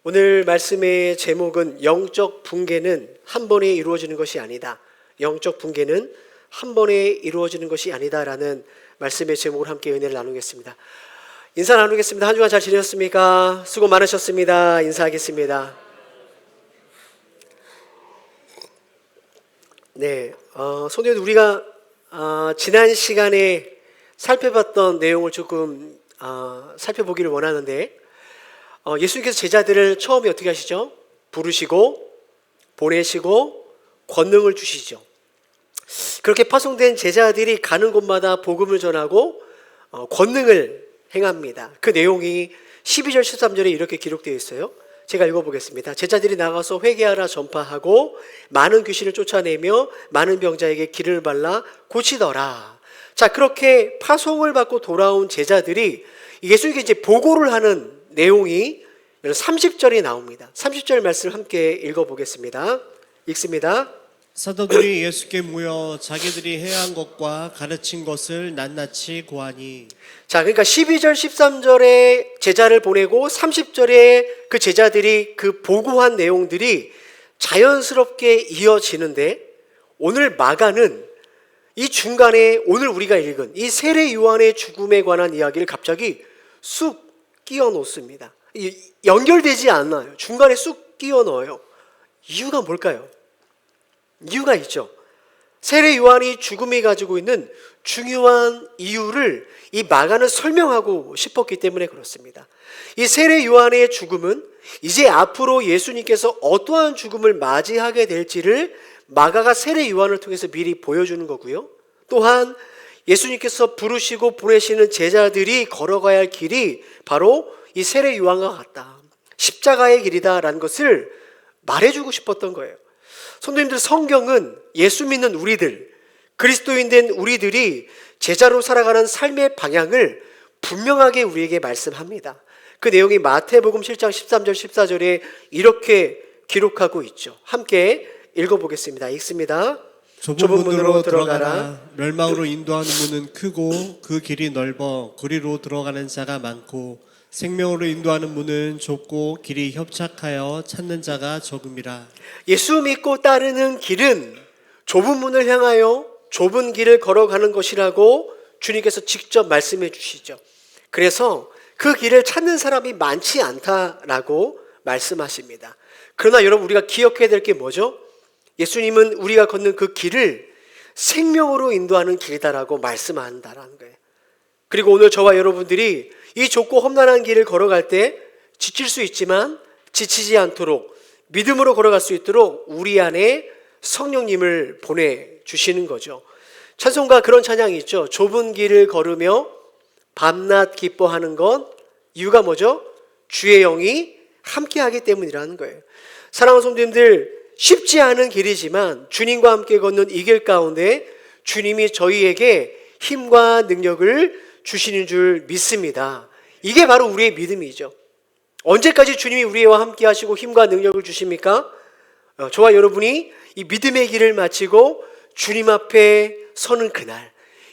오늘 말씀의 제목은 영적 붕괴는 한 번에 이루어지는 것이 아니다. 영적 붕괴는 한 번에 이루어지는 것이 아니다라는 말씀의 제목을 함께 은혜를 나누겠습니다. 인사 나누겠습니다. 한 주간 잘 지내셨습니까? 수고 많으셨습니다. 인사하겠습니다. 네, 손님 우리가 지난 시간에 살펴봤던 내용을 조금 살펴보기를 원하는데 예수님께서 제자들을 처음에 어떻게 하시죠? 부르시고 보내시고 권능을 주시죠. 그렇게 파송된 제자들이 가는 곳마다 복음을 전하고 권능을 행합니다. 그 내용이 12절 13절에 이렇게 기록되어 있어요. 제가 읽어보겠습니다. 제자들이 나가서 회개하라 전파하고 많은 귀신을 쫓아내며 많은 병자에게 기름을 발라 고치더라. 자, 그렇게 파송을 받고 돌아온 제자들이 예수님께 이제 보고를 하는 내용이 30절에 나옵니다. 30절 말씀을 함께 읽어보겠습니다. 읽습니다. 사도들이 예수께 모여 자기들이 해야 한 것과 가르친 것을 낱낱이 고하니. 자, 그러니까 12절 13절에 제자를 보내고 30절에 그 제자들이 그 보고한 내용들이 자연스럽게 이어지는데, 오늘 마가는 이 중간에 오늘 우리가 읽은 이 세례 요한의 죽음에 관한 이야기를 갑자기 쑥 끼워 놓습니다. 연결되지 않아요. 중간에 쑥 끼워 넣어요. 이유가 뭘까요? 이유가 있죠. 세례 요한이 죽음이 가지고 있는 중요한 이유를 이 마가는 설명하고 싶었기 때문에 그렇습니다. 이 세례 요한의 죽음은 이제 앞으로 예수님께서 어떠한 죽음을 맞이하게 될지를 마가가 세례 요한을 통해서 미리 보여주는 거고요. 또한 예수님께서 부르시고 보내시는 제자들이 걸어가야 할 길이 바로 이 세례 요한과 같다. 십자가의 길이다라는 것을 말해주고 싶었던 거예요. 성도님들, 성경은 예수 믿는 우리들, 그리스도인 된 우리들이 제자로 살아가는 삶의 방향을 분명하게 우리에게 말씀합니다. 그 내용이 마태복음 7장 13절 14절에 이렇게 기록하고 있죠. 함께 읽어보겠습니다. 읽습니다. 좁은 문으로 들어가라. 멸망으로 인도하는 문은 크고 그 길이 넓어 그리로 들어가는 자가 많고 생명으로 인도하는 문은 좁고 길이 협착하여 찾는 자가 적음이라. 예수 믿고 따르는 길은 좁은 문을 향하여 좁은 길을 걸어가는 것이라고 주님께서 직접 말씀해 주시죠. 그래서 그 길을 찾는 사람이 많지 않다라고 말씀하십니다. 그러나 여러분, 우리가 기억해야 될 게 뭐죠? 예수님은 우리가 걷는 그 길을 생명으로 인도하는 길이다라고 말씀한다라는 거예요. 그리고 오늘 저와 여러분들이 이 좁고 험난한 길을 걸어갈 때 지칠 수 있지만 지치지 않도록 믿음으로 걸어갈 수 있도록 우리 안에 성령님을 보내주시는 거죠. 찬송가 그런 찬양이 있죠. 좁은 길을 걸으며 밤낮 기뻐하는 건 이유가 뭐죠? 주의 영이 함께하기 때문이라는 거예요. 사랑하는 성도님들, 쉽지 않은 길이지만 주님과 함께 걷는 이 길 가운데 주님이 저희에게 힘과 능력을 주시는 줄 믿습니다. 이게 바로 우리의 믿음이죠. 언제까지 주님이 우리와 함께 하시고 힘과 능력을 주십니까? 저와 여러분이 이 믿음의 길을 마치고 주님 앞에 서는 그날,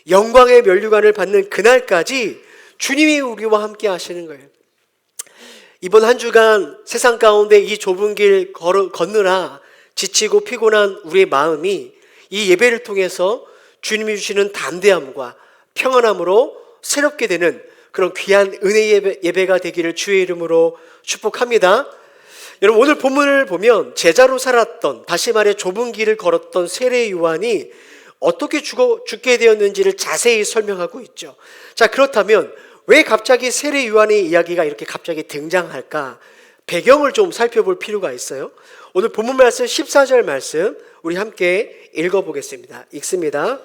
영광의 면류관을 받는 그날까지 주님이 우리와 함께 하시는 거예요. 이번 한 주간 세상 가운데 이 좁은 길 걷느라 지치고 피곤한 우리의 마음이 이 예배를 통해서 주님이 주시는 담대함과 평안함으로 새롭게 되는 그런 귀한 은혜 예배가 되기를 주의 이름으로 축복합니다. 여러분, 오늘 본문을 보면 제자로 살았던, 다시 말해 좁은 길을 걸었던 세례 요한이 어떻게 죽게 되었는지를 자세히 설명하고 있죠. 자, 그렇다면 왜 갑자기 세례 요한의 이야기가 이렇게 갑자기 등장할까? 배경을 좀 살펴볼 필요가 있어요. 오늘 본문 말씀 14절 말씀 우리 함께 읽어보겠습니다. 읽습니다.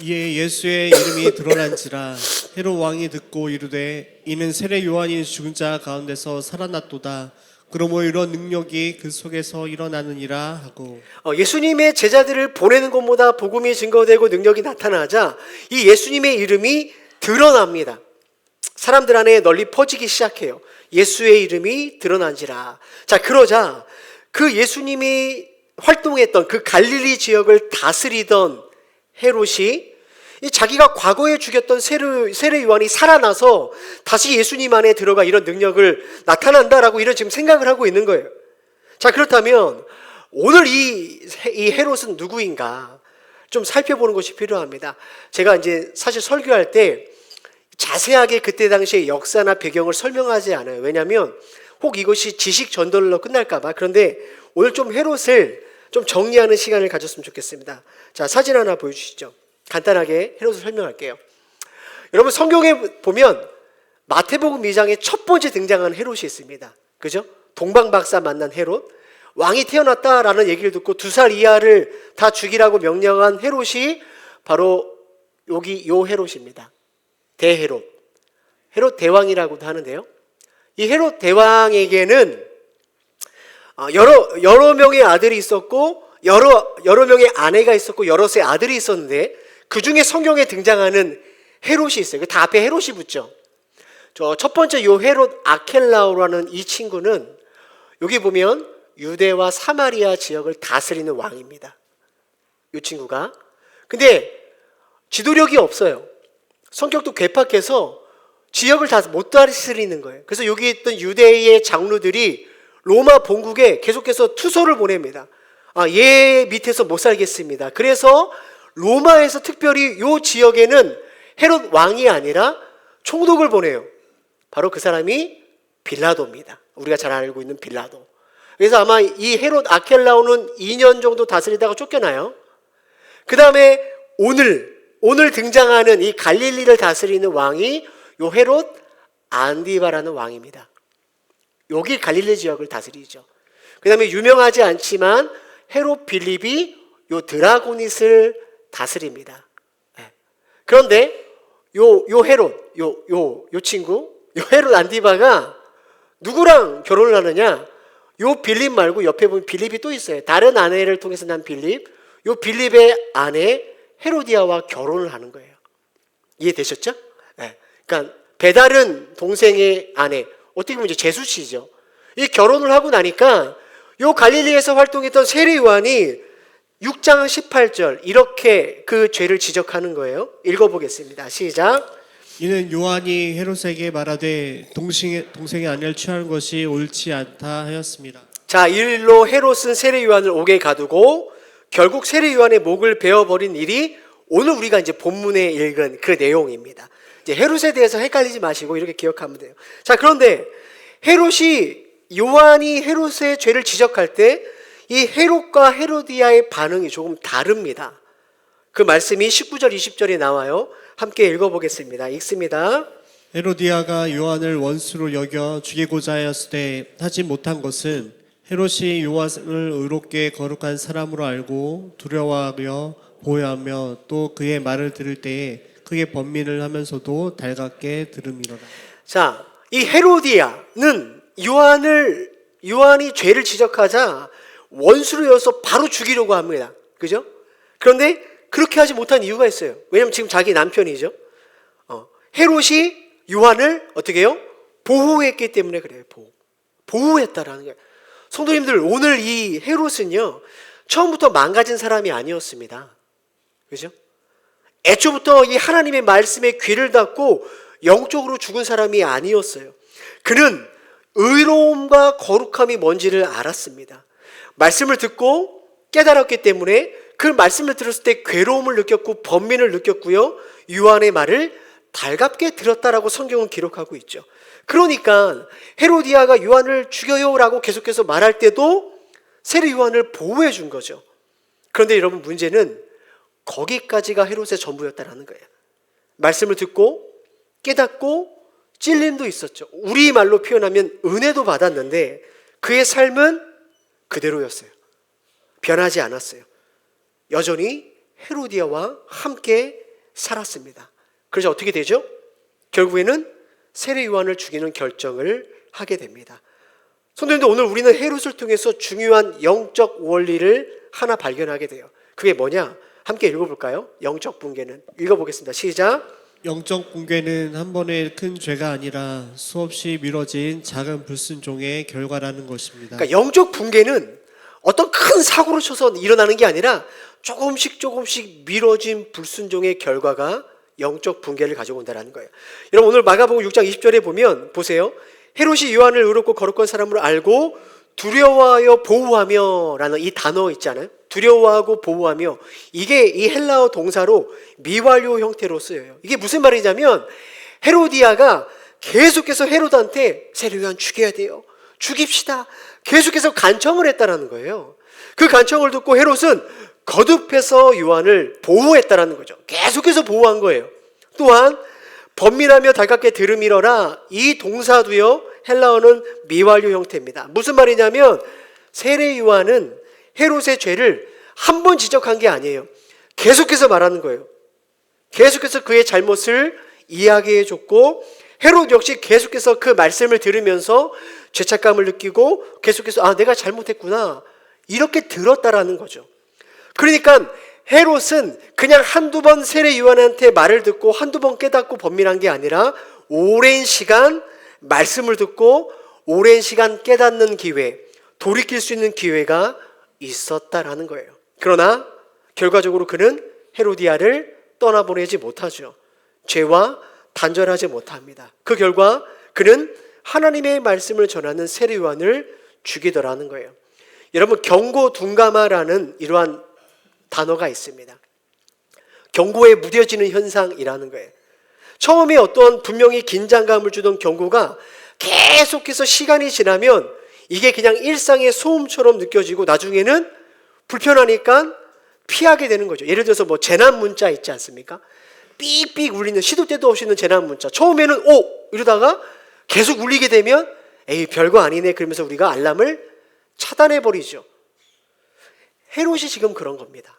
이에 예수의 이름이 드러난지라. 헤롯 왕이 듣고 이르되 이는 세례 요한이 죽은 자 가운데서 살아났도다. 그러므로 이런 능력이 그 속에서 일어나느니라 하고. 예수님의 제자들을 보내는 것보다 복음이 증거되고 능력이 나타나자 이 예수님의 이름이 드러납니다. 사람들 안에 널리 퍼지기 시작해요. 예수의 이름이 드러난지라. 자, 그러자 그 예수님이 활동했던 그 갈릴리 지역을 다스리던 헤롯이 이 자기가 과거에 죽였던 세례 요한이 살아나서 다시 예수님 안에 들어가 이런 능력을 나타난다라고 이런 지금 생각을 하고 있는 거예요. 자, 그렇다면 오늘 이 헤롯은 누구인가 좀 살펴보는 것이 필요합니다. 제가 이제 사실 설교할 때 자세하게 그때 당시의 역사나 배경을 설명하지 않아요. 왜냐하면 혹 이것이 지식 전달로 끝날까 봐. 그런데 오늘 좀 헤롯을 좀 정리하는 시간을 가졌으면 좋겠습니다. 자, 사진 하나 보여주시죠. 간단하게 헤롯을 설명할게요. 여러분, 성경에 보면 마태복음 2장에 첫 번째 등장한 헤롯이 있습니다. 그죠? 동방박사 만난 헤롯. 왕이 태어났다라는 얘기를 듣고 2살 이하를 다 죽이라고 명령한 헤롯이 바로 여기 요 헤롯입니다. 대헤롯. 헤롯 대왕이라고도 하는데요. 이 헤롯 대왕에게는 여러 명의 아들이 있었고 여러 명의 아내가 있었고 여럿의 아들이 있었는데 그 중에 성경에 등장하는 헤롯이 있어요. 다 앞에 헤롯이 붙죠. 저 첫 번째 요 헤롯 아켈라오라는 이 친구는 여기 보면 유대와 사마리아 지역을 다스리는 왕입니다. 이 친구가. 근데 지도력이 없어요. 성격도 괴팍해서 지역을 다 못 다스리는 거예요. 그래서 여기 있던 유대의 장로들이 로마 본국에 계속해서 투서를 보냅니다. 얘 밑에서 못 살겠습니다. 그래서 로마에서 특별히 이 지역에는 헤롯 왕이 아니라 총독을 보내요. 바로 그 사람이 빌라도입니다. 우리가 잘 알고 있는 빌라도. 그래서 아마 이 헤롯 아켈라오는 2년 정도 다스리다가 쫓겨나요. 그 다음에 오늘 등장하는 이 갈릴리를 다스리는 왕이 요 헤롯 안디바라는 왕입니다. 여기 갈릴리 지역을 다스리죠. 그 다음에 유명하지 않지만 헤롯 빌립이 요 드라고닛을 다스립니다. 그런데 요 헤롯, 요 친구, 요 헤롯 안디바가 누구랑 결혼을 하느냐? 요 빌립 말고 옆에 보면 빌립이 또 있어요. 다른 아내를 통해서 난 빌립. 요 빌립의 아내 헤로디아와 결혼을 하는 거예요. 이해되셨죠? 네. 그러니까 배다른 동생의 아내, 어떻게 보면 이제 제수씨죠. 이 결혼을 하고 나니까 요 갈릴리에서 활동했던 세례 요한이 6장 18절 이렇게 그 죄를 지적하는 거예요. 읽어보겠습니다. 시작. 이는 요한이 헤롯에게 말하되 동생의 아내를 취하는 것이 옳지 않다 하였습니다. 자, 일로 헤롯은 세례 요한을 옥에 가두고 결국 세례 요한의 목을 베어버린 일이 오늘 우리가 이제 본문에 읽은 그 내용입니다. 이제 헤롯에 대해서 헷갈리지 마시고 이렇게 기억하면 돼요. 자, 그런데 요한이 헤롯의 죄를 지적할 때 이 헤롯과 헤로디아의 반응이 조금 다릅니다. 그 말씀이 19절 20절에 나와요. 함께 읽어보겠습니다. 읽습니다. 헤로디아가 요한을 원수로 여겨 죽이고자 하였으되 하지 못한 것은 헤롯이 요한을 의롭게 거룩한 사람으로 알고 두려워하며 보호하며 또 그의 말을 들을 때에 크게 번민을 하면서도 달갑게 들음이로라. 자, 이 헤로디아는 요한이 죄를 지적하자 원수로 여서 바로 죽이려고 합니다. 그죠? 그런데 그렇게 하지 못한 이유가 있어요. 왜냐하면 지금 자기 남편이죠. 헤롯이 요한을 어떻게 해요? 보호했기 때문에 그래요. 보호했다라는 거예요. 성도님들, 오늘 이 헤롯은요, 처음부터 망가진 사람이 아니었습니다. 그죠? 애초부터 이 하나님의 말씀에 귀를 닫고 영적으로 죽은 사람이 아니었어요. 그는 의로움과 거룩함이 뭔지를 알았습니다. 말씀을 듣고 깨달았기 때문에 그 말씀을 들었을 때 괴로움을 느꼈고 번민을 느꼈고요. 요한의 말을 달갑게 들었다라고 성경은 기록하고 있죠. 그러니까 헤로디아가 요한을 죽여요라고 계속해서 말할 때도 세례 요한을 보호해 준 거죠. 그런데 여러분, 문제는 거기까지가 헤롯의 전부였다라는 거예요. 말씀을 듣고 깨닫고 찔림도 있었죠. 우리말로 표현하면 은혜도 받았는데 그의 삶은 그대로였어요. 변하지 않았어요. 여전히 헤로디아와 함께 살았습니다. 그래서 어떻게 되죠? 결국에는 세례 요한을 죽이는 결정을 하게 됩니다. 성도님들, 오늘 우리는 헤롯을 통해서 중요한 영적 원리를 하나 발견하게 돼요. 그게 뭐냐? 함께 읽어볼까요? 영적 붕괴는. 읽어보겠습니다. 시작. 영적 붕괴는 한 번의 큰 죄가 아니라 수없이 미뤄진 작은 불순종의 결과라는 것입니다. 그러니까 영적 붕괴는 어떤 큰 사고를 쳐서 일어나는 게 아니라 조금씩 조금씩 미뤄진 불순종의 결과가 영적 붕괴를 가지고 온다는 거예요. 여러분 오늘 마가복음 6장 20절에 보면 보세요. 헤롯이 요한을 의롭고 거룩한 사람으로 알고 두려워하여 보호하며 라는 이 단어 있잖아요. 두려워하고 보호하며, 이게 이 헬라어 동사로 미완료 형태로 쓰여요. 이게 무슨 말이냐면 헤로디아가 계속해서 헤롯한테 세례 요한 죽여야 돼요, 죽입시다, 계속해서 간청을 했다라는 거예요. 그 간청을 듣고 헤롯은 거듭해서 요한을 보호했다라는 거죠. 계속해서 보호한 거예요. 또한 번민하며 달갑게 들음이러라, 이 동사도요 헬라어는 미완료 형태입니다. 무슨 말이냐면 세례 요한은 헤롯의 죄를 한 번 지적한 게 아니에요. 계속해서 말하는 거예요. 계속해서 그의 잘못을 이야기해 줬고, 헤롯 역시 계속해서 그 말씀을 들으면서 죄책감을 느끼고 계속해서 아, 내가 잘못했구나, 이렇게 들었다라는 거죠. 그러니까 헤롯은 그냥 한두 번 세례 요한한테 말을 듣고 한두 번 깨닫고 번민한 게 아니라 오랜 시간 말씀을 듣고 오랜 시간 깨닫는 기회, 돌이킬 수 있는 기회가 있었다라는 거예요. 그러나 결과적으로 그는 헤로디아를 떠나보내지 못하죠. 죄와 단절하지 못합니다. 그 결과 그는 하나님의 말씀을 전하는 세례 요한을 죽이더라는 거예요. 여러분, 경고 둔감화라는 이러한 단어가 있습니다. 경고에 무뎌지는 현상이라는 거예요. 처음에 어떤 분명히 긴장감을 주던 경고가 계속해서 시간이 지나면 이게 그냥 일상의 소음처럼 느껴지고 나중에는 불편하니까 피하게 되는 거죠. 예를 들어서 뭐 재난 문자 있지 않습니까? 삑삑 울리는, 시도 때도 없이 있는 재난 문자. 처음에는 오! 이러다가 계속 울리게 되면 에이, 별거 아니네, 그러면서 우리가 알람을 차단해버리죠. 헤롯이 지금 그런 겁니다.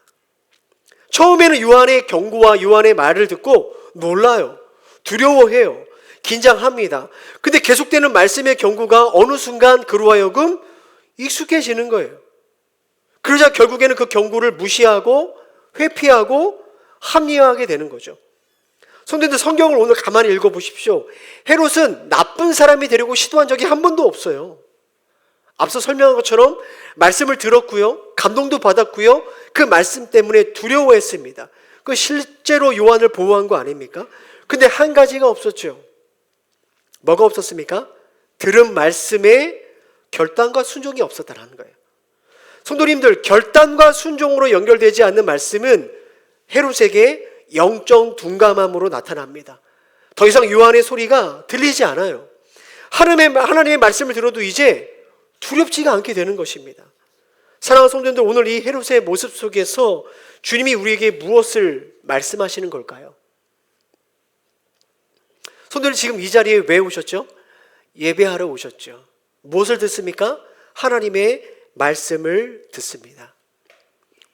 처음에는 요한의 경고와 요한의 말을 듣고 놀라요. 두려워해요. 긴장합니다. 근데 계속되는 말씀의 경고가 어느 순간 그로 하여금 익숙해지는 거예요. 그러자 결국에는 그 경고를 무시하고 회피하고 합리화하게 되는 거죠. 성도님들, 성경을 오늘 가만히 읽어보십시오. 헤롯은 나쁜 사람이 되려고 시도한 적이 한 번도 없어요. 앞서 설명한 것처럼 말씀을 들었고요, 감동도 받았고요, 그 말씀 때문에 두려워했습니다. 그 실제로 요한을 보호한 거 아닙니까? 근데 한 가지가 없었죠. 뭐가 없었습니까? 들은 말씀에 결단과 순종이 없었다는 거예요. 성도님들, 결단과 순종으로 연결되지 않는 말씀은 헤롯에게 영적 둔감함으로 나타납니다. 더 이상 요한의 소리가 들리지 않아요. 하나님의 말씀을 들어도 이제 두렵지가 않게 되는 것입니다. 사랑하는 성도님들, 오늘 이 헤롯의 모습 속에서 주님이 우리에게 무엇을 말씀하시는 걸까요? 성도님, 지금 이 자리에 왜 오셨죠? 예배하러 오셨죠. 무엇을 듣습니까? 하나님의 말씀을 듣습니다.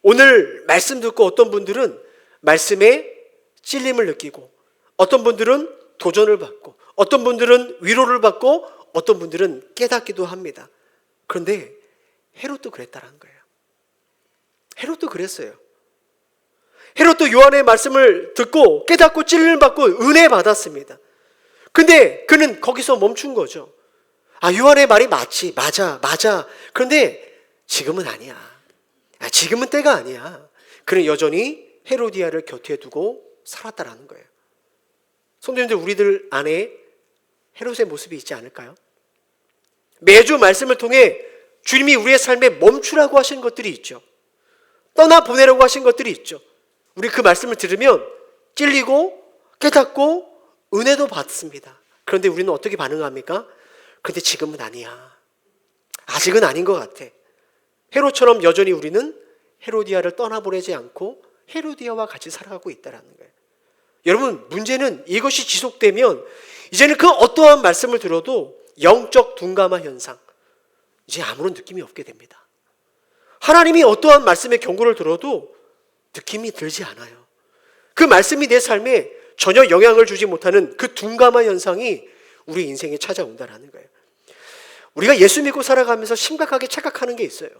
오늘 말씀 듣고 어떤 분들은 말씀에 찔림을 느끼고, 어떤 분들은 도전을 받고, 어떤 분들은 위로를 받고, 어떤 분들은 깨닫기도 합니다. 그런데 헤롯도 그랬다는 거예요. 헤롯도 그랬어요. 헤롯도 요한의 말씀을 듣고 깨닫고 찔림을 받고 은혜 받았습니다. 근데 그는 거기서 멈춘 거죠. 아, 요한의 말이 맞아. 그런데 지금은 아니야. 지금은 때가 아니야. 그는 여전히 헤로디아를 곁에 두고 살았다라는 거예요. 성도님들, 우리들 안에 헤롯의 모습이 있지 않을까요? 매주 말씀을 통해 주님이 우리의 삶에 멈추라고 하신 것들이 있죠. 떠나보내라고 하신 것들이 있죠. 우리 그 말씀을 들으면 찔리고 깨닫고 은혜도 받습니다. 그런데 우리는 어떻게 반응합니까? 그런데 지금은 아니야. 아직은 아닌 것 같아. 헤롯처럼 여전히 우리는 헤로디아를 떠나보내지 않고 헤로디아와 같이 살아가고 있다는 거예요. 여러분, 문제는 이것이 지속되면 이제는 그 어떠한 말씀을 들어도 영적 둔감화 현상, 이제 아무런 느낌이 없게 됩니다. 하나님이 어떠한 말씀의 경고를 들어도 느낌이 들지 않아요. 그 말씀이 내 삶에 전혀 영향을 주지 못하는 그 둔감화 현상이 우리 인생에 찾아온다는 거예요. 우리가 예수 믿고 살아가면서 심각하게 착각하는 게 있어요.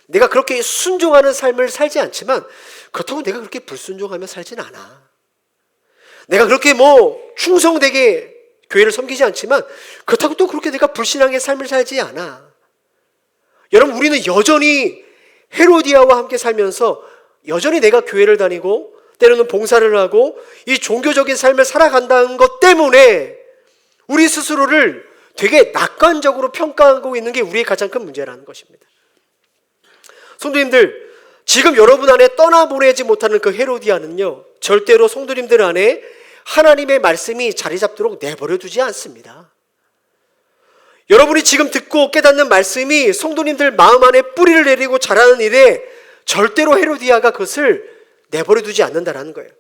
내가 그렇게 순종하는 삶을 살지 않지만 그렇다고 내가 그렇게 불순종하며 살진 않아. 내가 그렇게 충성되게 교회를 섬기지 않지만 그렇다고 또 그렇게 내가 불신앙의 삶을 살지 않아. 여러분, 우리는 여전히 헤로디아와 함께 살면서 여전히 내가 교회를 다니고 때로는 봉사를 하고 이 종교적인 삶을 살아간다는 것 때문에 우리 스스로를 되게 낙관적으로 평가하고 있는 게 우리의 가장 큰 문제라는 것입니다. 성도님들, 지금 여러분 안에 떠나보내지 못하는 그 헤로디아는요, 절대로 성도님들 안에 하나님의 말씀이 자리 잡도록 내버려 두지 않습니다. 여러분이 지금 듣고 깨닫는 말씀이 성도님들 마음 안에 뿌리를 내리고 자라는 일에 절대로 헤로디아가 그것을 내버려 두지 않는다라는 거예요.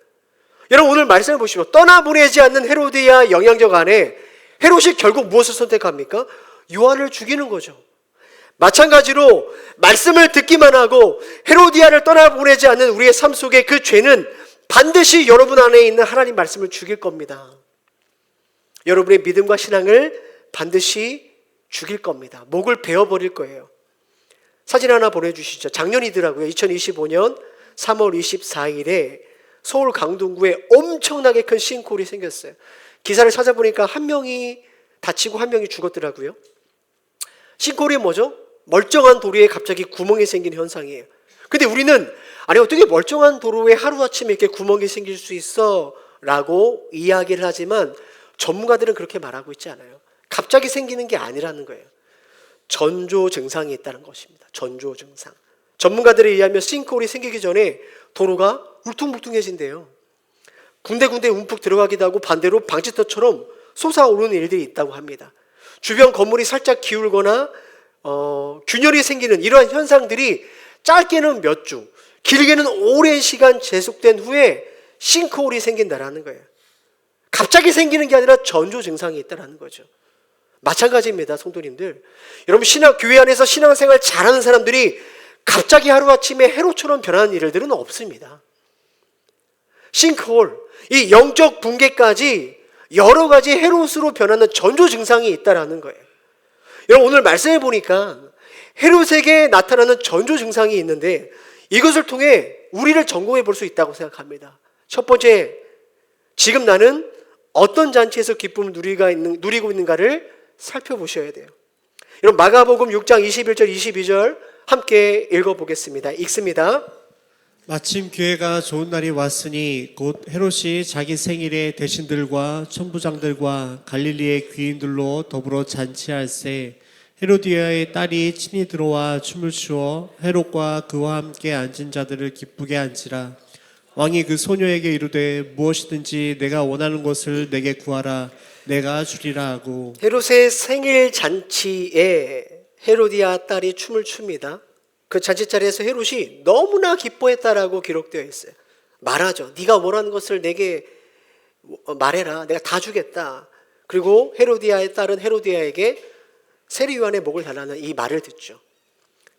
여러분, 오늘 말씀을 보시면 떠나보내지 않는 헤로디아 영향력 안에 헤롯이 결국 무엇을 선택합니까? 요한을 죽이는 거죠. 마찬가지로 말씀을 듣기만 하고 헤로디아를 떠나보내지 않는 우리의 삶 속에 그 죄는 반드시 여러분 안에 있는 하나님 말씀을 죽일 겁니다. 여러분의 믿음과 신앙을 반드시 죽일 겁니다. 목을 베어버릴 거예요. 사진 하나 보내주시죠. 작년이더라고요. 2025년 3월 24일에 서울 강동구에 엄청나게 큰 싱크홀이 생겼어요. 기사를 찾아보니까 한 명이 다치고 한 명이 죽었더라고요. 싱크홀이 뭐죠? 멀쩡한 도로에 갑자기 구멍이 생기는 현상이에요. 근데 우리는 아니 어떻게 멀쩡한 도로에 하루아침에 이렇게 구멍이 생길 수 있어? 라고 이야기를 하지만 전문가들은 그렇게 말하고 있지 않아요. 갑자기 생기는 게 아니라는 거예요. 전조 증상이 있다는 것입니다. 전조 증상. 전문가들에 의하면 싱크홀이 생기기 전에 도로가 울퉁불퉁해진대요. 군데군데 움푹 들어가기도 하고 반대로 방지턱처럼 솟아오르는 일들이 있다고 합니다. 주변 건물이 살짝 기울거나 균열이 생기는 이러한 현상들이 짧게는 몇 주, 길게는 오랜 시간 지속된 후에 싱크홀이 생긴다라는 거예요. 갑자기 생기는 게 아니라 전조 증상이 있다라는 거죠. 마찬가지입니다, 성도님들. 여러분, 교회 안에서 신앙생활 잘하는 사람들이 갑자기 하루아침에 헤롯처럼 변하는 일들은 없습니다. 싱크홀, 이 영적 붕괴까지 여러 가지 헤롯으로 변하는 전조 증상이 있다라는 거예요. 여러분, 오늘 말씀해 보니까 헤롯에게 나타나는 전조 증상이 있는데 이것을 통해 우리를 점검해 볼 수 있다고 생각합니다. 첫 번째, 지금 나는 어떤 잔치에서 기쁨을 누리고 있는가를 살펴보셔야 돼요. 여러분, 마가복음 6장 21절 22절 함께 읽어보겠습니다. 읽습니다. 마침 기회가 좋은 날이 왔으니 곧 헤롯이 자기 생일에 대신들과 천부장들과 갈릴리의 귀인들로 더불어 잔치할세. 헤로디아의 딸이 친히 들어와 춤을 추어 헤롯과 그와 함께 앉은 자들을 기쁘게 한지라. 왕이 그 소녀에게 이르되 무엇이든지 내가 원하는 것을 내게 구하라. 내가 주리라 하고. 헤롯의 생일 잔치에 헤로디아 딸이 춤을 춥니다. 그 잔치 자리에서 헤롯이 너무나 기뻐했다라고 기록되어 있어요. 말하죠. 네가 원하는 것을 내게 말해라. 내가 다 주겠다. 그리고 헤로디아의 딸은 헤로디아에게 세례 요한의 목을 달라는 이 말을 듣죠.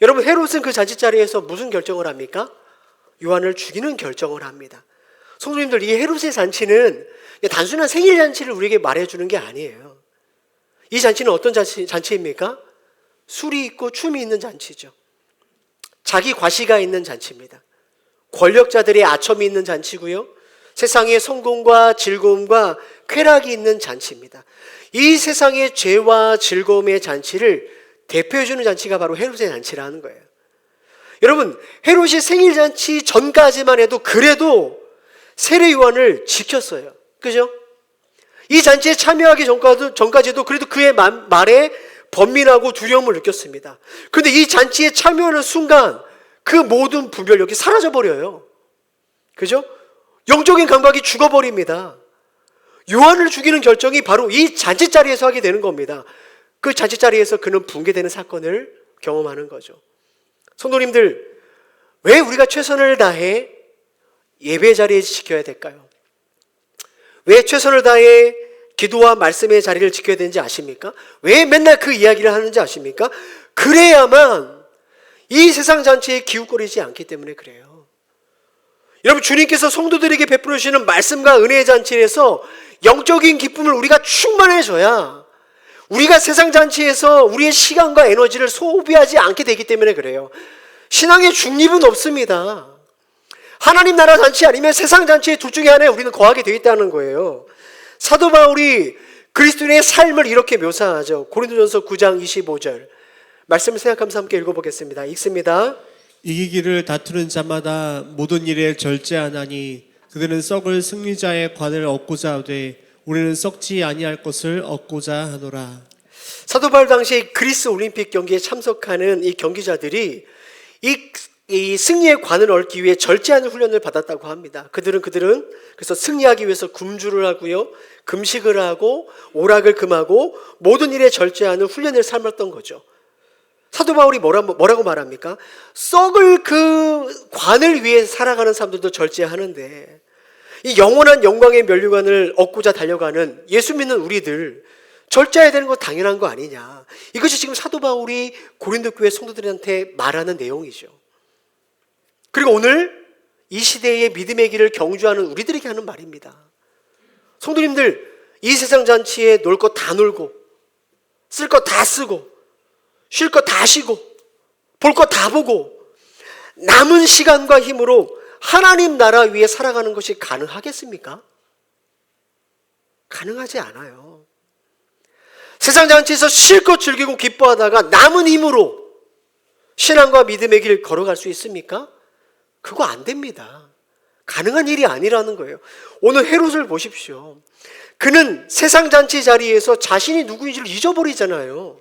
여러분, 헤롯은 그 잔치 자리에서 무슨 결정을 합니까? 요한을 죽이는 결정을 합니다. 성도님들, 이 헤롯의 잔치는 단순한 생일 잔치를 우리에게 말해주는 게 아니에요. 이 잔치는 어떤 잔치입니까? 술이 있고 춤이 있는 잔치죠. 자기 과시가 있는 잔치입니다. 권력자들의 아첨이 있는 잔치고요. 세상의 성공과 즐거움과 쾌락이 있는 잔치입니다. 이 세상의 죄와 즐거움의 잔치를 대표해주는 잔치가 바로 헤롯의 잔치라는 거예요. 여러분, 헤롯이 생일 잔치 전까지만 해도 그래도 세례 요한을 지켰어요. 그죠? 이 잔치에 참여하기 전까지도 그래도 그의 말에 번민하고 두려움을 느꼈습니다. 그런데 이 잔치에 참여하는 순간 그 모든 분별력이 사라져버려요. 그죠? 영적인 감각이 죽어버립니다. 요한을 죽이는 결정이 바로 이 잔치 자리에서 하게 되는 겁니다. 그 잔치 자리에서 그는 붕괴되는 사건을 경험하는 거죠. 성도님들, 왜 우리가 최선을 다해 예배 자리에 지켜야 될까요? 왜 최선을 다해 기도와 말씀의 자리를 지켜야 되는지 아십니까? 왜 맨날 그 이야기를 하는지 아십니까? 그래야만 이 세상 잔치에 기웃거리지 않기 때문에 그래요. 여러분, 주님께서 성도들에게 베풀어 주시는 말씀과 은혜의 잔치에서 영적인 기쁨을 우리가 충만해져야 우리가 세상 잔치에서 우리의 시간과 에너지를 소비하지 않게 되기 때문에 그래요. 신앙의 중립은 없습니다. 하나님 나라 잔치 아니면 세상 잔치 둘 중에 하나에 우리는 거하게 되어 있다는 거예요. 사도 바울이 그리스도인의 삶을 이렇게 묘사하죠. 고린도전서 9장 25절. 말씀을 생각하면서 함께 읽어보겠습니다. 읽습니다. 이기기를 다투는 자마다 모든 일에 절제하나니 그들은 썩을 승리자의 관을 얻고자 하되 우리는 썩지 아니할 것을 얻고자 하노라. 사도 바울 당시 그리스 올림픽 경기에 참석하는 이 경기자들이 이 승리의 관을 얻기 위해 절제하는 훈련을 받았다고 합니다. 그들은 그래서 승리하기 위해서 굶주를 하고요, 금식을 하고 오락을 금하고 모든 일에 절제하는 훈련을 삼았던 거죠. 사도 바울이 뭐라고 말합니까? 썩을 그 관을 위해 살아가는 사람들도 절제하는데 이 영원한 영광의 면류관을 얻고자 달려가는 예수 믿는 우리들 절제해야 되는 거 당연한 거 아니냐. 이것이 지금 사도 바울이 고린도 교회 성도들한테 말하는 내용이죠. 그리고 오늘 이 시대의 믿음의 길을 경주하는 우리들에게 하는 말입니다. 성도님들, 이 세상 잔치에 놀 거 다 놀고 쓸 거 다 쓰고 쉴 거 다 쉬고 볼 거 다 보고 남은 시간과 힘으로 하나님 나라 위에 살아가는 것이 가능하겠습니까? 가능하지 않아요. 세상 잔치에서 실컷 즐기고 기뻐하다가 남은 힘으로 신앙과 믿음의 길 걸어갈 수 있습니까? 그거 안 됩니다. 가능한 일이 아니라는 거예요. 오늘 헤롯을 보십시오. 그는 세상 잔치 자리에서 자신이 누구인지를 잊어버리잖아요.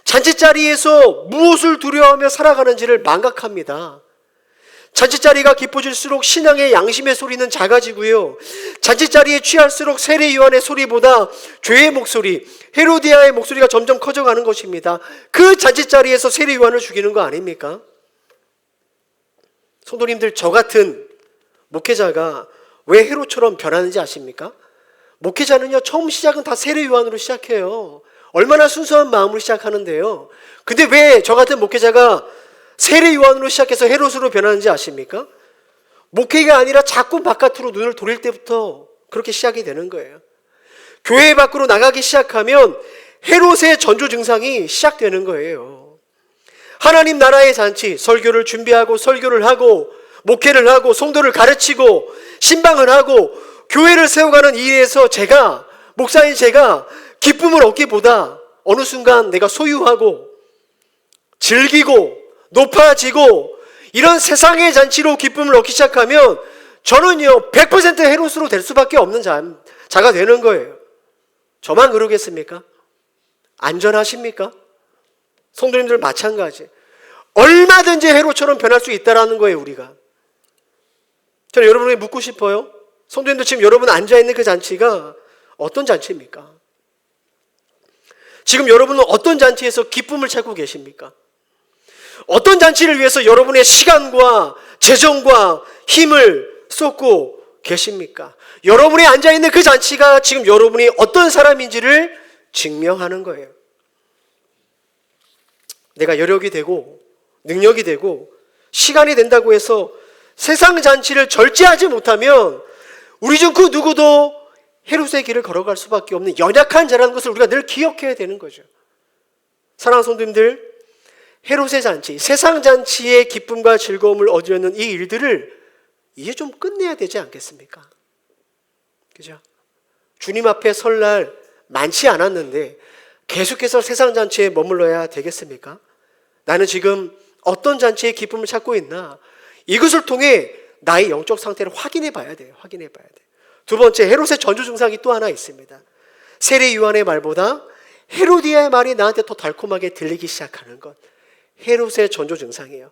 잔치 자리에서 무엇을 두려워하며 살아가는지를 망각합니다. 잔치 자리가 깊어질수록 신앙의 양심의 소리는 작아지고요. 잔치 자리에 취할수록 세례 요한의 소리보다 죄의 목소리, 헤로디아의 목소리가 점점 커져가는 것입니다. 그 잔치 자리에서 세례 요한을 죽이는 거 아닙니까? 성도님들, 저 같은 목회자가 왜 헤롯처럼 변하는지 아십니까? 목회자는요, 처음 시작은 다 세례 요한으로 시작해요. 얼마나 순수한 마음으로 시작하는데요. 근데 왜 저 같은 목회자가 세례 요한으로 시작해서 헤롯으로 변하는지 아십니까? 목회가 아니라 자꾸 바깥으로 눈을 돌릴 때부터 그렇게 시작이 되는 거예요. 교회 밖으로 나가기 시작하면 헤롯의 전조 증상이 시작되는 거예요. 하나님 나라의 잔치, 설교를 준비하고 설교를 하고 목회를 하고 성도를 가르치고 신방을 하고 교회를 세워가는 일에서 목사인 제가 기쁨을 얻기보다 어느 순간 내가 소유하고 즐기고 높아지고 이런 세상의 잔치로 기쁨을 얻기 시작하면 저는요 100% 헤롯으로 될 수밖에 없는 자가 되는 거예요. 저만 그러겠습니까? 안전하십니까? 성도님들 마찬가지. 얼마든지 헤롯처럼 변할 수 있다라는 거예요, 우리가. 저는 여러분에게 묻고 싶어요. 성도님들, 지금 여러분 앉아있는 그 잔치가 어떤 잔치입니까? 지금 여러분은 어떤 잔치에서 기쁨을 찾고 계십니까? 어떤 잔치를 위해서 여러분의 시간과 재정과 힘을 쏟고 계십니까? 여러분이 앉아있는 그 잔치가 지금 여러분이 어떤 사람인지를 증명하는 거예요. 내가 여력이 되고 능력이 되고 시간이 된다고 해서 세상 잔치를 절제하지 못하면 우리 중 그 누구도 헤롯의 길을 걸어갈 수밖에 없는 연약한 자라는 것을 우리가 늘 기억해야 되는 거죠. 사랑하는 성도님들, 헤롯의 잔치, 세상 잔치의 기쁨과 즐거움을 얻으려는 이 일들을 이제 좀 끝내야 되지 않겠습니까? 그죠? 주님 앞에 설 날 많지 않았는데 계속해서 세상 잔치에 머물러야 되겠습니까? 나는 지금 어떤 잔치의 기쁨을 찾고 있나? 이것을 통해 나의 영적 상태를 확인해 봐야 돼요. 확인해 봐야 돼요. 두 번째, 헤롯의 전조 증상이 또 하나 있습니다. 세례 요한의 말보다 헤로디아의 말이 나한테 더 달콤하게 들리기 시작하는 것. 헤롯의 전조 증상이에요.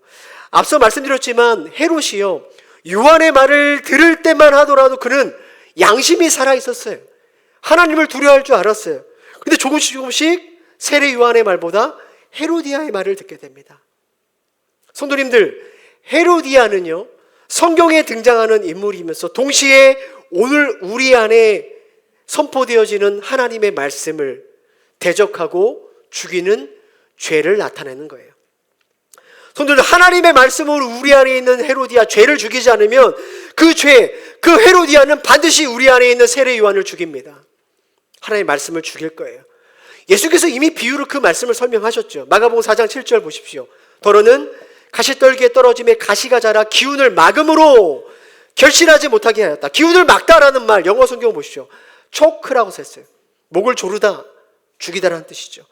앞서 말씀드렸지만 헤롯이요, 요한의 말을 들을 때만 하더라도 그는 양심이 살아있었어요. 하나님을 두려워할 줄 알았어요. 근데 조금씩 세례 요한의 말보다 헤로디아의 말을 듣게 됩니다. 성도님들, 헤로디아는요, 성경에 등장하는 인물이면서 동시에 오늘 우리 안에 선포되어지는 하나님의 말씀을 대적하고 죽이는 죄를 나타내는 거예요. 성도들, 하나님의 말씀으로 우리 안에 있는 헤로디아, 죄를 죽이지 않으면 그 헤로디아는 반드시 우리 안에 있는 세례 요한을 죽입니다. 하나님의 말씀을 죽일 거예요. 예수께서 이미 비유로 그 말씀을 설명하셨죠. 마가복음 4장 7절 보십시오. 더러는 가시떨기에 떨어짐에 가시가 자라 기운을 막음으로 결실하지 못하게 하였다. 기운을 막다라는 말, 영어 성경 보십시오. 초크라고 썼어요. 목을 조르다, 죽이다라는 뜻이죠.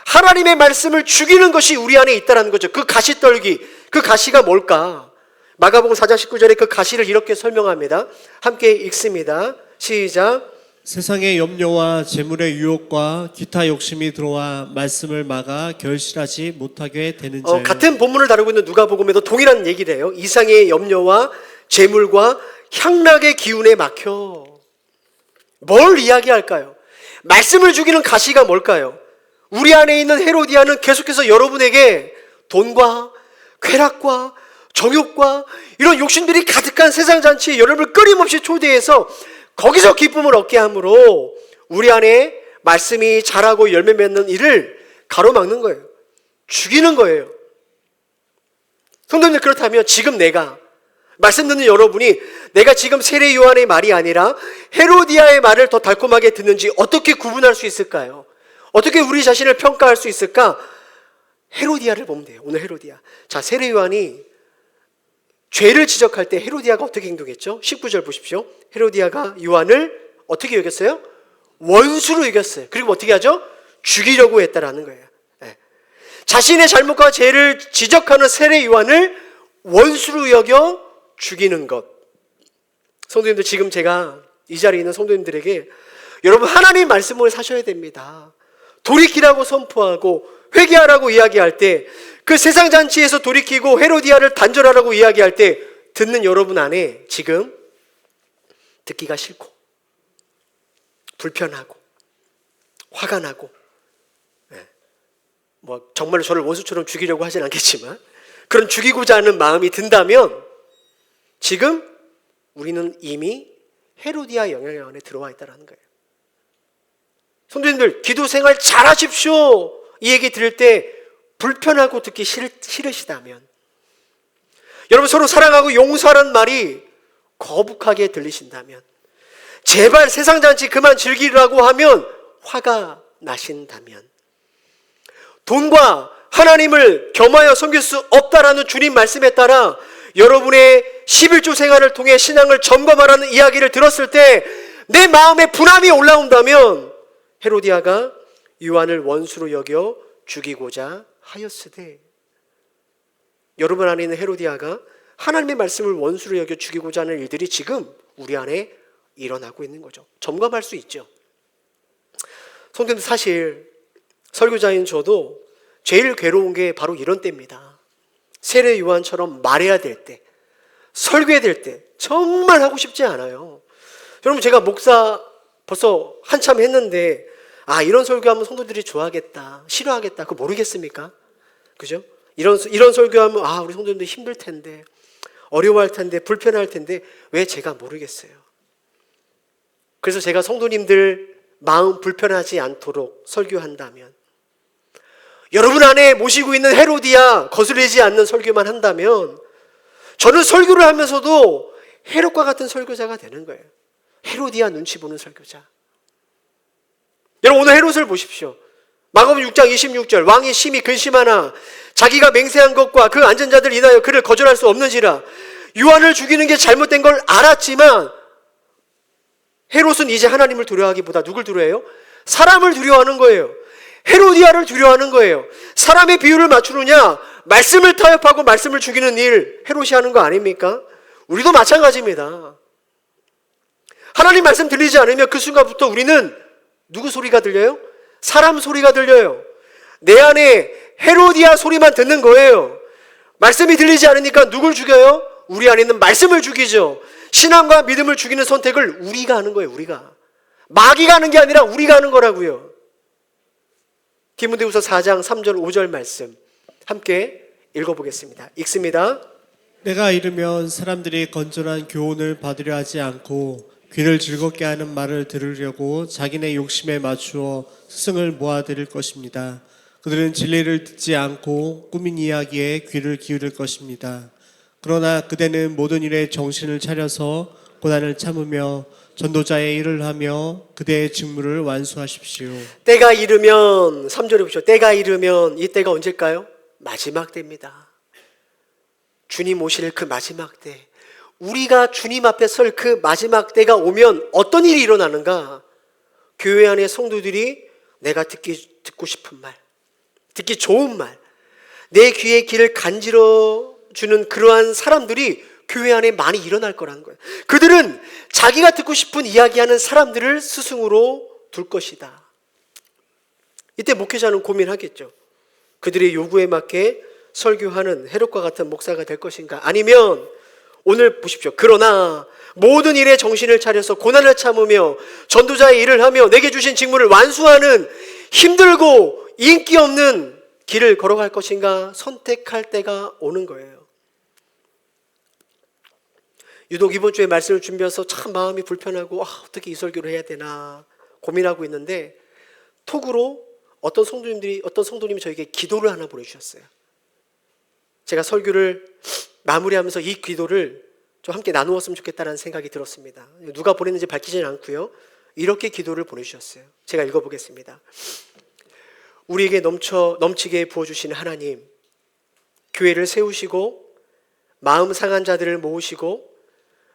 하나님의 말씀을 죽이는 것이 우리 안에 있다는 거죠. 그 가시떨기, 그 가시가 뭘까? 마가복음 4장 19절에 그 가시를 이렇게 설명합니다. 함께 읽습니다. 시작. 세상의 염려와 재물의 유혹과 기타 욕심이 들어와 말씀을 막아 결실하지 못하게 되는 자요. 같은 본문을 다루고 있는 누가복음에도 동일한 얘기를 해요. 이상의 염려와 재물과 향락의 기운에 막혀. 뭘 이야기할까요? 말씀을 죽이는 가시가 뭘까요? 우리 안에 있는 헤로디아는 계속해서 여러분에게 돈과 쾌락과 정욕과 이런 욕심들이 가득한 세상 잔치에 여러분을 끊임없이 초대해서 거기서 기쁨을 얻게 함으로 우리 안에 말씀이 자라고 열매 맺는 일을 가로막는 거예요. 죽이는 거예요. 성도님들, 그렇다면 지금 내가 말씀 듣는 여러분이 내가 지금 세례 요한의 말이 아니라 헤로디아의 말을 더 달콤하게 듣는지 어떻게 구분할 수 있을까요? 어떻게 우리 자신을 평가할 수 있을까? 헤로디아를 보면 돼요. 오늘 헤로디아. 자, 세례 요한이 죄를 지적할 때 헤로디아가 어떻게 행동했죠? 19절 보십시오. 헤로디아가 요한을 어떻게 여겼어요? 원수로 여겼어요. 그리고 어떻게 하죠? 죽이려고 했다라는 거예요. 네. 자신의 잘못과 죄를 지적하는 세례 요한을 원수로 여겨 죽이는 것. 성도님들, 지금 제가 이 자리에 있는 성도님들에게 여러분 하나님 말씀을 사셔야 됩니다. 돌이키라고 선포하고 회개하라고 이야기할 때, 그 세상 잔치에서 돌이키고 헤로디아를 단절하라고 이야기할 때 듣는 여러분 안에 지금 듣기가 싫고 불편하고 화가 나고, 뭐 정말로 저를 원수처럼 죽이려고 하진 않겠지만 그런 죽이고자 하는 마음이 든다면 지금 우리는 이미 헤로디아 영향 안에 들어와 있다는 거예요. 성도님들, 기도 생활 잘하십시오 이 얘기 들을 때 불편하고 듣기 싫으시다면, 여러분 서로 사랑하고 용서하라는 말이 거북하게 들리신다면, 제발 세상 잔치 그만 즐기라고 하면 화가 나신다면, 돈과 하나님을 겸하여 섬길 수 없다라는 주님 말씀에 따라 여러분의 11조 생활을 통해 신앙을 점검하라는 이야기를 들었을 때 내 마음에 분함이 올라온다면 헤로디아가 요한을 원수로 여겨 죽이고자 하였으되, 여러분 안에 있는 헤로디아가 하나님의 말씀을 원수로 여겨 죽이고자 하는 일들이 지금 우리 안에 일어나고 있는 거죠. 점검할 수 있죠. 성도님들, 사실 설교자인 저도 제일 괴로운 게 바로 이런 때입니다. 세례 요한처럼 말해야 될 때, 설교해야 될 때 정말 하고 싶지 않아요. 여러분, 제가 목사 벌써 한참 했는데 이런 설교하면 성도들이 좋아하겠다, 싫어하겠다, 그거 모르겠습니까? 그죠? 이런 설교하면 우리 성도님들 힘들 텐데, 어려워할 텐데, 불편할 텐데 왜 제가 모르겠어요. 그래서 제가 성도님들 마음 불편하지 않도록 설교한다면, 여러분 안에 모시고 있는 헤로디아 거슬리지 않는 설교만 한다면 저는 설교를 하면서도 헤롯과 같은 설교자가 되는 거예요. 헤로디아 눈치 보는 설교자. 여러분, 오늘 헤롯을 보십시오. 마가복음 6장 26절, 왕이 심히 근심하나 자기가 맹세한 것과 그 앉은 자들 인하여 그를 거절할 수 없는지라. 요한을 죽이는 게 잘못된 걸 알았지만 헤롯은 이제 하나님을 두려워하기보다 누굴 두려워해요? 사람을 두려워하는 거예요. 헤로디아를 두려워하는 거예요. 사람의 비율을 맞추느냐, 말씀을 타협하고 말씀을 죽이는 일 헤롯이 하는 거 아닙니까? 우리도 마찬가지입니다. 하나님 말씀 들리지 않으면 그 순간부터 우리는 누구 소리가 들려요? 사람 소리가 들려요. 내 안에 헤로디아 소리만 듣는 거예요. 말씀이 들리지 않으니까 누굴 죽여요? 우리 안에 있는 말씀을 죽이죠. 신앙과 믿음을 죽이는 선택을 우리가 하는 거예요. 우리가. 마귀가 하는 게 아니라 우리가 하는 거라고요. 디모데후서 4장 3절 5절 말씀 함께 읽어보겠습니다. 읽습니다. 때가 이르면 사람들이 건전한 교훈을 받으려 하지 않고 귀를 즐겁게 하는 말을 들으려고 자기네 욕심에 맞추어 스승을 모아들일 것입니다. 그들은 진리를 듣지 않고 꾸민 이야기에 귀를 기울일 것입니다. 그러나 그대는 모든 일에 정신을 차려서 고난을 참으며 전도자의 일을 하며 그대의 직무를 완수하십시오. 때가 이르면, 3절에 보시죠. 때가 이르면, 이 때가 언제일까요? 마지막 때입니다. 주님 오실 그 마지막 때, 우리가 주님 앞에 설 그 마지막 때가 오면 어떤 일이 일어나는가? 교회 안의 성도들이 내가 듣고 싶은 말, 듣기 좋은 말, 내 귀에 귀를 간지러 주는 그러한 사람들이 교회 안에 많이 일어날 거라는 거예요. 그들은 자기가 듣고 싶은 이야기하는 사람들을 스승으로 둘 것이다. 이때 목회자는 고민하겠죠. 그들의 요구에 맞게 설교하는 헤롯과 같은 목사가 될 것인가? 아니면 오늘 보십시오. 그러나 모든 일에 정신을 차려서 고난을 참으며 전도자의 일을 하며 내게 주신 직무를 완수하는 힘들고 인기 없는 길을 걸어갈 것인가 선택할 때가 오는 거예요. 유독 이번 주에 말씀을 준비해서 참 마음이 불편하고 어떻게 이 설교를 해야 되나 고민하고 있는데 톡으로 어떤 성도님이 저에게 기도를 하나 보내주셨어요. 제가 설교를 마무리하면서 이 기도를 좀 함께 나누었으면 좋겠다는 생각이 들었습니다. 누가 보냈는지 밝히지는 않고요. 이렇게 기도를 보내주셨어요. 제가 읽어보겠습니다. 우리에게 넘치게 부어주시는 하나님, 교회를 세우시고 마음 상한 자들을 모으시고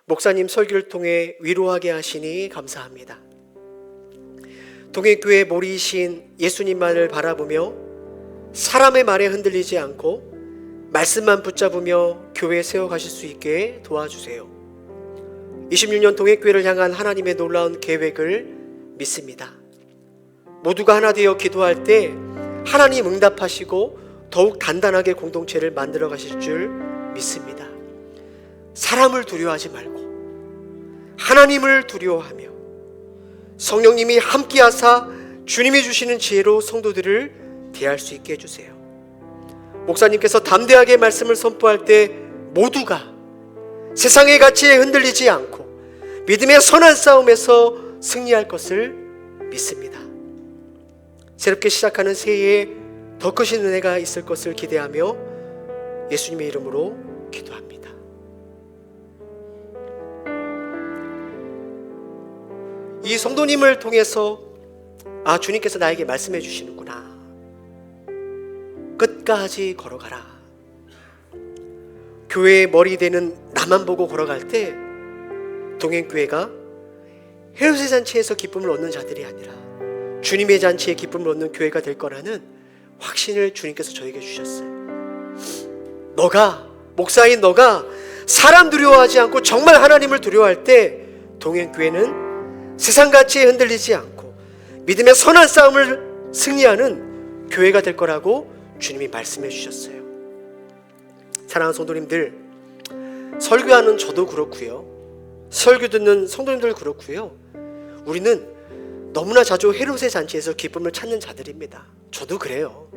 목사님 설교를 통해 위로하게 하시니 감사합니다. 동해교회 머리이신 예수님만을 바라보며 사람의 말에 흔들리지 않고 말씀만 붙잡으며 교회 세워가실 수 있게 도와주세요. 26년 동해교회를 향한 하나님의 놀라운 계획을 믿습니다. 모두가 하나 되어 기도할 때 하나님 응답하시고 더욱 단단하게 공동체를 만들어 가실 줄 믿습니다. 사람을 두려워하지 말고 하나님을 두려워하며 성령님이 함께하사 주님이 주시는 지혜로 성도들을 대할 수 있게 해주세요. 목사님께서 담대하게 말씀을 선포할 때 모두가 세상의 가치에 흔들리지 않고 믿음의 선한 싸움에서 승리할 것을 믿습니다. 새롭게 시작하는 새해에 더 크신 은혜가 있을 것을 기대하며 예수님의 이름으로 기도합니다. 이 성도님을 통해서 주님께서 나에게 말씀해 주시는구나. 끝까지 걸어가라. 교회의 머리 되는 나만 보고 걸어갈 때 동행교회가 헤롯의 잔치에서 기쁨을 얻는 자들이 아니라 주님의 잔치에 기쁨을 얻는 교회가 될 거라는 확신을 주님께서 저에게 주셨어요. 목사인 너가 사람 두려워하지 않고 정말 하나님을 두려워할 때 동행교회는 세상 가치에 흔들리지 않고 믿음의 선한 싸움을 승리하는 교회가 될 거라고 주님이 말씀해 주셨어요. 사랑하는 성도님들, 설교하는 저도 그렇고요, 설교 듣는 성도님들 그렇고요, 우리는 너무나 자주 헤롯의 잔치에서 기쁨을 찾는 자들입니다. 저도 그래요.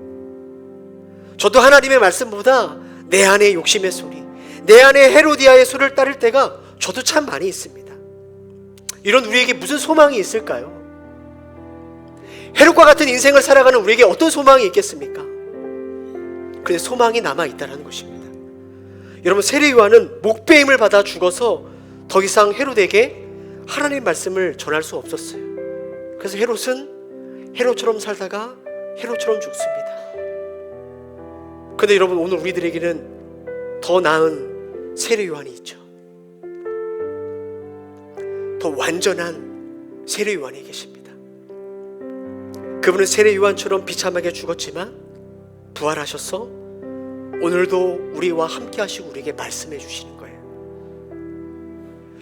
저도 하나님의 말씀보다 내 안의 욕심의 소리, 내 안의 헤로디아의 소리를 따를 때가 저도 참 많이 있습니다. 이런 우리에게 무슨 소망이 있을까요? 헤롯과 같은 인생을 살아가는 우리에게 어떤 소망이 있겠습니까? 그런데 소망이 남아있다는 것입니다. 여러분, 세례 요한은 목배임을 받아 죽어서 더 이상 헤롯에게 하나님의 말씀을 전할 수 없었어요. 그래서 헤롯은 헤롯처럼 살다가 헤롯처럼 죽습니다. 그런데 여러분, 오늘 우리들에게는 더 나은 세례 요한이 있죠. 더 완전한 세례 요한이 계십니다. 그분은 세례 요한처럼 비참하게 죽었지만 부활하셔서 오늘도 우리와 함께 하시고 우리에게 말씀해 주시는 거예요.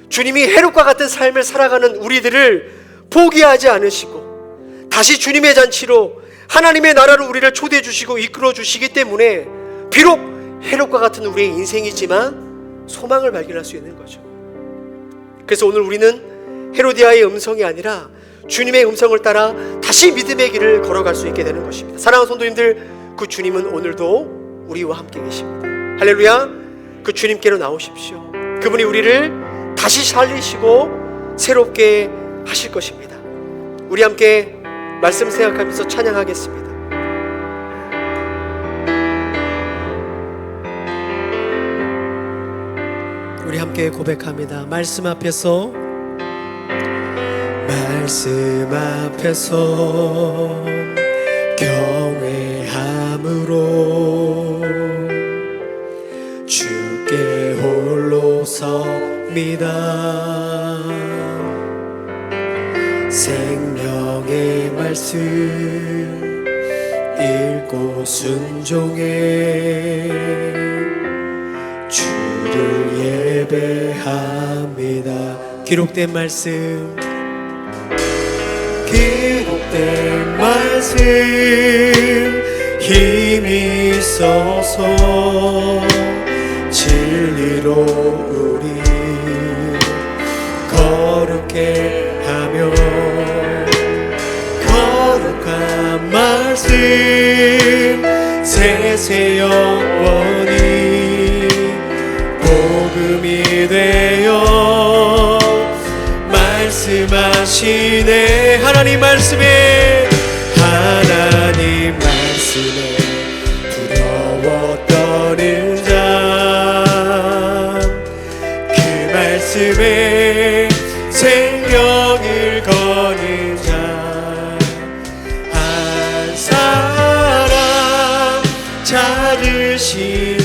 주님이 헤롯과 같은 삶을 살아가는 우리들을 포기하지 않으시고 다시 주님의 잔치로 하나님의 나라로 우리를 초대해 주시고 이끌어 주시기 때문에 비록 헤롯과 같은 우리의 인생이지만 소망을 발견할 수 있는 거죠. 그래서 오늘 우리는 헤로디아의 음성이 아니라 주님의 음성을 따라 다시 믿음의 길을 걸어갈 수 있게 되는 것입니다. 사랑하는 성도님들, 그 주님은 오늘도 우리와 함께 계십니다. 할렐루야. 그 주님께로 나오십시오. 그분이 우리를 다시 살리시고 새롭게 하실 것입니다. 우리 함께 말씀 생각하면서 찬양하겠습니다. 우리 함께 고백합니다. 말씀 앞에서 경외함으로 주께 홀로 섭니다. 생명의 말씀 읽고 순종해 주를 예배합니다. 기록된 말씀, 기록된 말씀, 힘이 있어서 진리로 우리 거룩게 하며 거룩한 말씀 세세 영원히 복음이 되어 말씀하시네. 하나님 말씀에, 하나님 말씀에 두려워 떠는 자, 그 말씀에 생명을 거는 자, 한 사람 찾으시는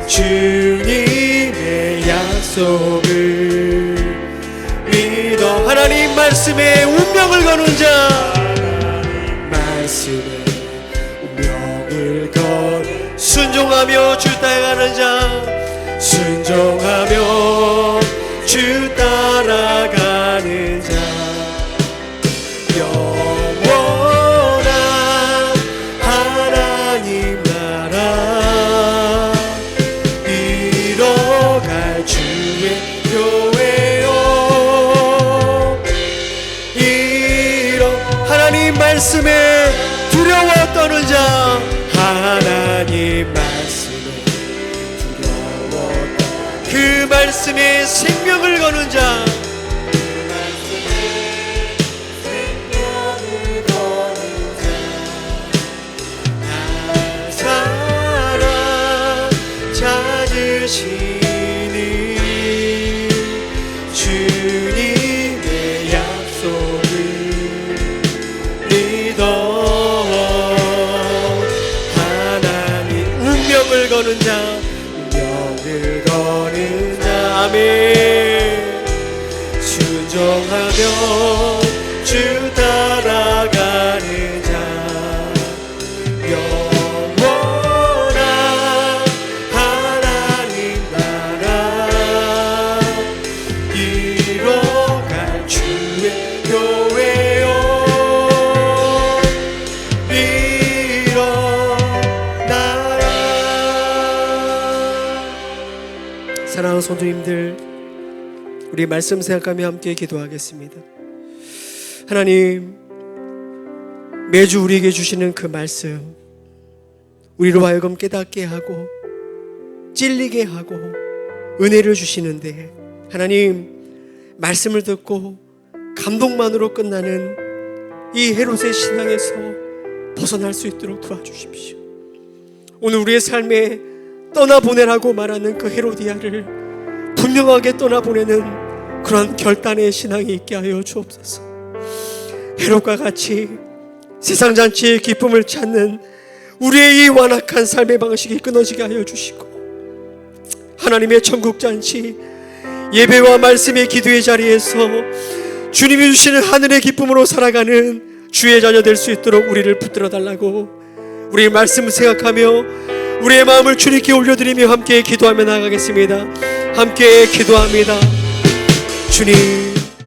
주님의 약속을 믿어. 하나님 말씀에 운명을 거는 자, 말씀에 운명을 건 순종하며 주 따라가는 자, 순종하며 주 따라가는 자, 영원한 하나님 나라 이뤄갈 주의 교회요. 하나님 말씀에 두려워 떠는 자, 하나님 말씀에 두려워 떠는 그 말씀에 생명을 거는 자, 한 사람 찾으시는 주님의 약속을 믿어. 하나님 운명을 거는 자, 운명을 거는 자, 아멘. 순종하며 주 따라가는 자, 영원한 하나님 나라 이뤄갈 주의 교회요. 일어나라. 사랑하는 성도님들, 우리 말씀 생각하며 함께 기도하겠습니다. 하나님, 매주 우리에게 주시는 그 말씀, 우리로 하여금 깨닫게 하고 찔리게 하고 은혜를 주시는데, 하나님 말씀을 듣고 감동만으로 끝나는 이 헤롯의 신앙에서 벗어날 수 있도록 도와주십시오. 오늘 우리의 삶에 떠나보내라고 말하는 그 헤로디아를 분명하게 떠나보내는 그런 결단의 신앙이 있게 하여 주옵소서. 헤롯과 같이 세상 잔치의 기쁨을 찾는 우리의 이 완악한 삶의 방식이 끊어지게 하여 주시고, 하나님의 천국 잔치 예배와 말씀의 기도의 자리에서 주님이 주시는 하늘의 기쁨으로 살아가는 주의 자녀 될 수 있도록 우리를 붙들어 달라고, 우리의 말씀을 생각하며 우리의 마음을 주님께 올려드리며 함께 기도하며 나아가겠습니다. 함께 기도합니다. 주님,